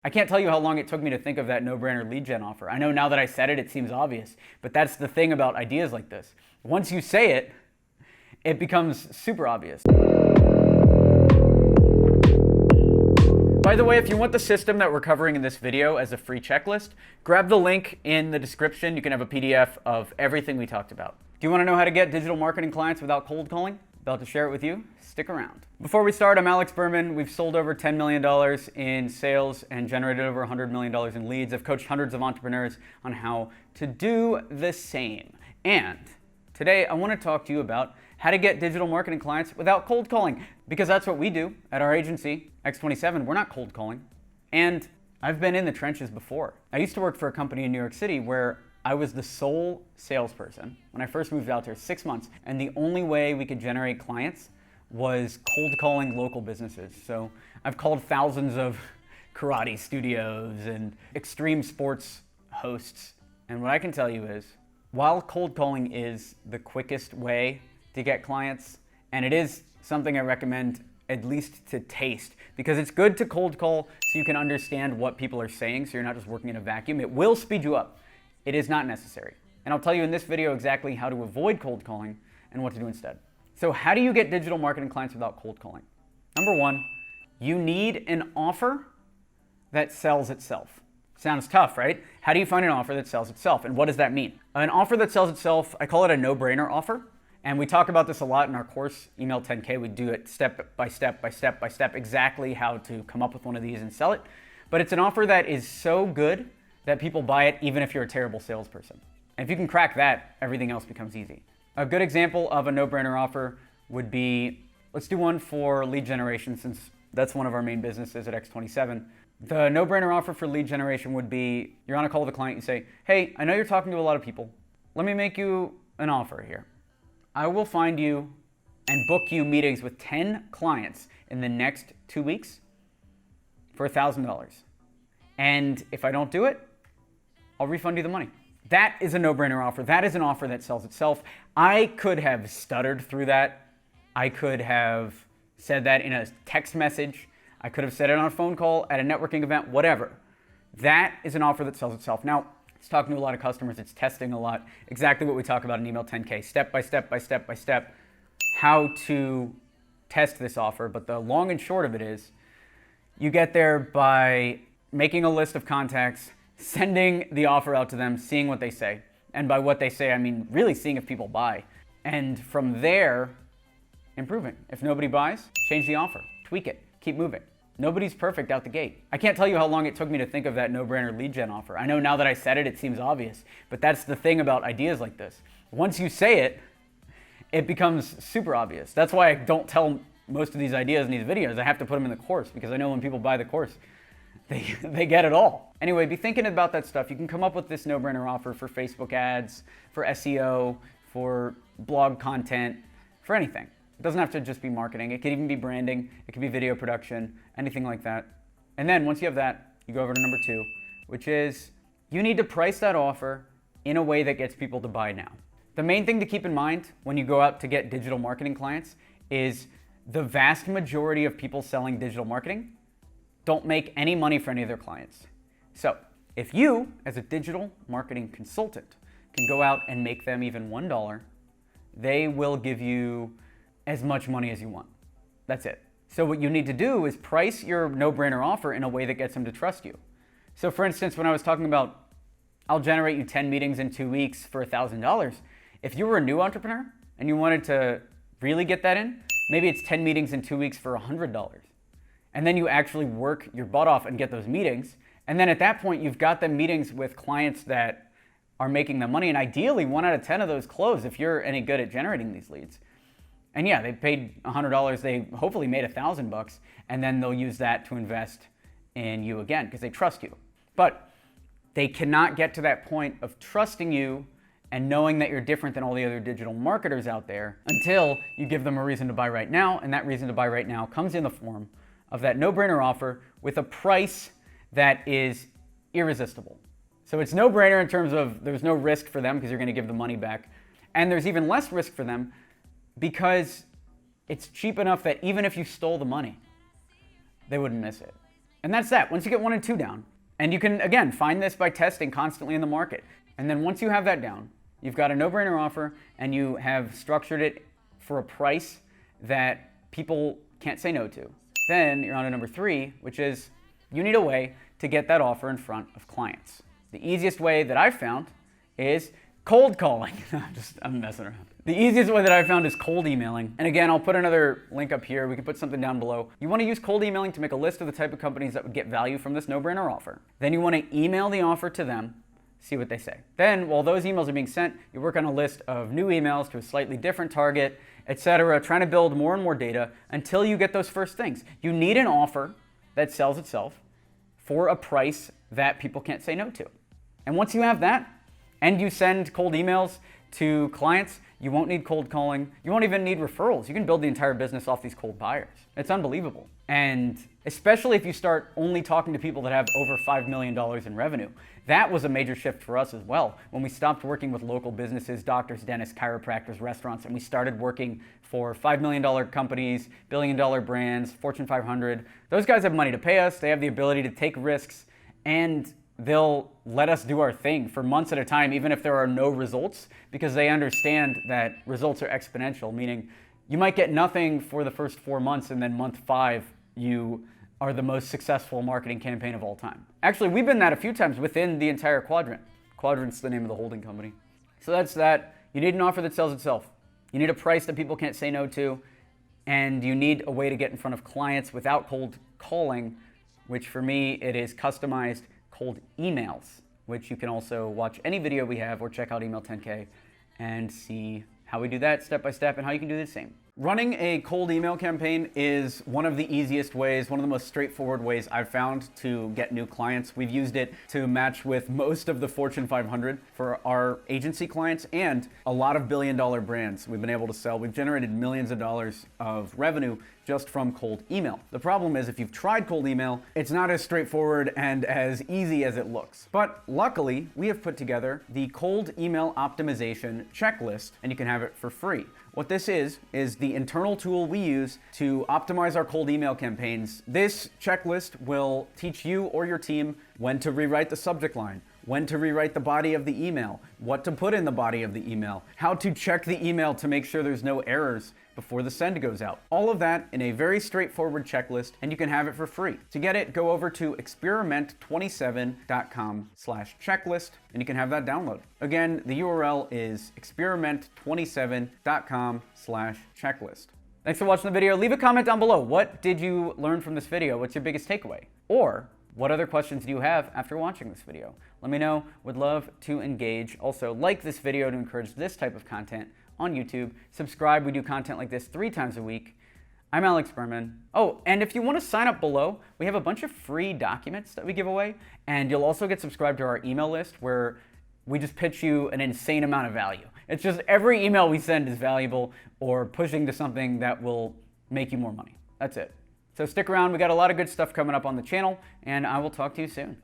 I can't tell you how long it took me to think of that no-brainer lead gen offer. I know now that I said it, it seems obvious, but that's the thing about ideas like this. Once you say it, it becomes super obvious. By the way, if you want the system that we're covering in this video as a free checklist, grab the link in the description. You can have a PDF of everything we talked about. Do you want to know how to get digital marketing clients without cold calling? About to share it with you. Stick around. Before we start, I'm Alex Berman. We've sold over $10 million in sales and generated over $100 million in leads. I've coached hundreds of entrepreneurs on how to do the same. And today I want to talk to you about how to get digital marketing clients without cold calling, because that's what we do at our agency, X27. We're not cold calling. And I've been in the trenches before. I used to work for a company in New York City where I was the sole salesperson when I first moved out there, 6 months. And the only way we could generate clients was cold calling local businesses. So I've called thousands of karate studios and extreme sports hosts. And what I can tell you is, while cold calling is the quickest way to get clients, and it is something I recommend at least to taste, because it's good to cold call so you can understand what people are saying, so you're not just working in a vacuum. It will speed you up. It is not necessary. And I'll tell you in this video exactly how to avoid cold calling and what to do instead. So how do you get digital marketing clients without cold calling? Number one, you need an offer that sells itself. Sounds tough, right? How do you find an offer that sells itself? And what does that mean? An offer that sells itself, I call it a no-brainer offer. And we talk about this a lot in our course, Email 10K. We do it step by step by step by step, exactly how to come up with one of these and sell it. But it's an offer that is so good that people buy it even if you're a terrible salesperson. And if you can crack that, everything else becomes easy. A good example of a no-brainer offer would be, let's do one for lead generation, since that's one of our main businesses at X27. The no-brainer offer for lead generation would be, you're on a call with a client, you say, hey, I know you're talking to a lot of people. Let me make you an offer here. I will find you and book you meetings with 10 clients in the next 2 weeks for $1,000. And if I don't do it, I'll refund you the money. That is a no-brainer offer. That is an offer that sells itself. I could have stuttered through that. I could have said that in a text message. I could have said it on a phone call, at a networking event, whatever. That is an offer that sells itself. Now, it's talking to a lot of customers. It's testing a lot. Exactly what we talk about in Email 10K, step by step by step by step, how to test this offer. But the long and short of it is, you get there by making a list of contacts, sending the offer out to them, seeing what they say. And by what they say, I mean really seeing if people buy. And from there, improving. If nobody buys, change the offer, tweak it, keep moving. Nobody's perfect out the gate. I can't tell you how long it took me to think of that no-brainer lead gen offer. I know now that I said it, it seems obvious, but that's the thing about ideas like this. Once you say it, it becomes super obvious. That's why I don't tell most of these ideas in these videos. I have to put them in the course, because I know when people buy the course, they get it all. Anyway, be thinking about that stuff. You can come up with this no-brainer offer for Facebook ads, for SEO, for blog content, for anything. It doesn't have to just be marketing. It could even be branding. It could be video production, anything like that. And then once you have that, you go over to number two, which is you need to price that offer in a way that gets people to buy now. The main thing to keep in mind when you go out to get digital marketing clients is the vast majority of people selling digital marketing don't make any money for any of their clients. So if you, as a digital marketing consultant, can go out and make them even $1, they will give you as much money as you want. That's it. So what you need to do is price your no-brainer offer in a way that gets them to trust you. So for instance, when I was talking about, I'll generate you 10 meetings in 2 weeks for $1,000, if you were a new entrepreneur and you wanted to really get that in, maybe it's 10 meetings in 2 weeks for $100. And then you actually work your butt off and get those meetings. And then at that point, you've got them meetings with clients that are making them money. And ideally, 1 out of 10 of those close if you're any good at generating these leads. And yeah, they paid $100. They hopefully made $1,000, and then they'll use that to invest in you again because they trust you. But they cannot get to that point of trusting you and knowing that you're different than all the other digital marketers out there until you give them a reason to buy right now. And that reason to buy right now comes in the form of that no-brainer offer with a price that is irresistible. So it's no-brainer in terms of there's no risk for them because you're going to give the money back. And there's even less risk for them because it's cheap enough that even if you stole the money, they wouldn't miss it. And that's that. Once you get 1 and 2 down, and you can, again, find this by testing constantly in the market. And then once you have that down, you've got a no-brainer offer and you have structured it for a price that people can't say no to. Then you're on to number 3, which is you need a way to get that offer in front of clients. The easiest way that I've found is cold calling. I'm messing around. The easiest way that I've found is cold emailing. And again, I'll put another link up here. We can put something down below. You want to use cold emailing to make a list of the type of companies that would get value from this no-brainer offer. Then you want to email the offer to them, see what they say. Then, while those emails are being sent, you work on a list of new emails to a slightly different target, etc., trying to build more and more data until you get those first things. You need an offer that sells itself for a price that people can't say no to. And once you have that, and you send cold emails to clients, you won't need cold calling. You won't even need referrals. You can build the entire business off these cold buyers. It's unbelievable. And especially if you start only talking to people that have over $5 million in revenue. That was a major shift for us as well. When we stopped working with local businesses, doctors, dentists, chiropractors, restaurants, and we started working for $5 million companies, billion-dollar brands, Fortune 500. Those guys have money to pay us. They have the ability to take risks, and they'll let us do our thing for months at a time, even if there are no results, because they understand that results are exponential, meaning you might get nothing for the first 4 months, and then month 5, you are the most successful marketing campaign of all time. Actually, we've been that a few times within the entire Quadrant. Quadrant's the name of the holding company. So that's that. You need an offer that sells itself. You need a price that people can't say no to, and you need a way to get in front of clients without cold calling, which for me, it is customized cold emails, which you can also watch any video we have or check out Email 10K and see how we do that step by step and how you can do the same. Running a cold email campaign is one of the easiest ways, one of the most straightforward ways I've found to get new clients. We've used it to match with most of the Fortune 500 for our agency clients and a lot of billion-dollar brands we've been able to sell. We've generated millions of dollars of revenue just from cold email. The problem is if you've tried cold email, it's not as straightforward and as easy as it looks. But luckily, we have put together the cold email optimization checklist, and you can have it for free. What this is the internal tool we use to optimize our cold email campaigns. This checklist will teach you or your team when to rewrite the subject line, when to rewrite the body of the email, what to put in the body of the email, how to check the email to make sure there's no errors before the send goes out. All of that in a very straightforward checklist, and you can have it for free. To get it, go over to experiment27.com/checklist, and you can have that download. Again, the URL is experiment27.com/checklist. Thanks for watching the video. Leave a comment down below. What did you learn from this video? What's your biggest takeaway? Or what other questions do you have after watching this video? Let me know. Would love to engage. Also, like this video to encourage this type of content on YouTube. Subscribe. We do content like this 3 times a week. I'm Alex Berman. Oh, and if you want to sign up below, we have a bunch of free documents that we give away, and you'll also get subscribed to our email list where we just pitch you an insane amount of value. It's just every email we send is valuable or pushing to something that will make you more money. That's it. So stick around. We got a lot of good stuff coming up on the channel, and I will talk to you soon.